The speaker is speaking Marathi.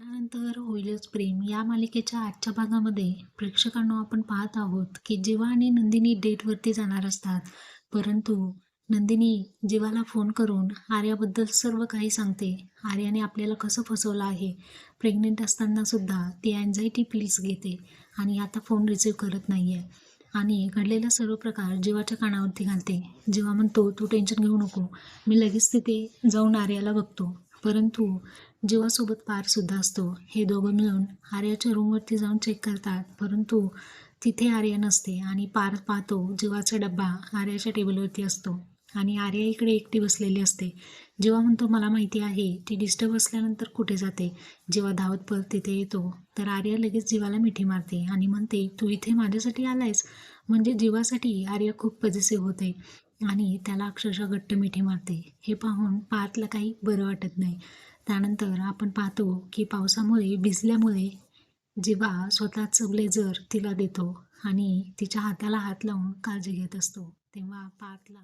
लग्नानंतर होईलच प्रेम या मालिकेच्या आजच्या भागामध्ये प्रेक्षकांनो आपण पाहत आहोत की जीवा आणि नंदिनी डेटवरती जाणार असतात. परंतु नंदिनी जीवाला फोन करून आर्याबद्दल सर्व काही सांगते. आर्याने आपल्याला कसं फसवलं आहे. प्रेग्नेंट असताना सुद्धा ती अँझायटी पिल्स घेते आणि आता फोन रिसीव्ह करत नाही आहे. आणि घडलेला सर्व प्रकार जीवाच्या कानावरती घालते. जीवा म्हणतो, तू टेन्शन घेऊ नको, मी लगेच तिथे जाऊन आर्याला बघतो. परंतु जीवासोबत पारसुद्धा असतो. हे दोघं मिळून आर्याच्या रूमवरती जाऊन चेक करतात. परंतु तिथे आर्या नसते आणि पार पाहतो जीवाचा डब्बा आर्याच्या टेबलवरती असतो आणि आर्या इकडे एकटी बसलेली असते. जीवा म्हणतो, मला माहिती आहे ती डिस्टर्ब असल्यानंतर कुठे जाते. जीवा धावत परत तिथे येतो तर आर्या लगेच जीवाला मिठी मारते आणि म्हणते, तू इथे माझ्यासाठी आलायस. म्हणजे जीवासाठी आर्या खूप पॉझिटिव्ह होते आणि त्याला अक्षरशः घट्ट मिठी मारते. हे पाहून पार्थला काही बरं वाटत नाही. त्यानंतर आपण पाहतो की पावसामुळे भिजल्यामुळे जीवा स्वतःचं ब्लेझर तिला देतो आणि तिच्या हाताला हात लावून काळजी घेत असतो. तेव्हा पार्थला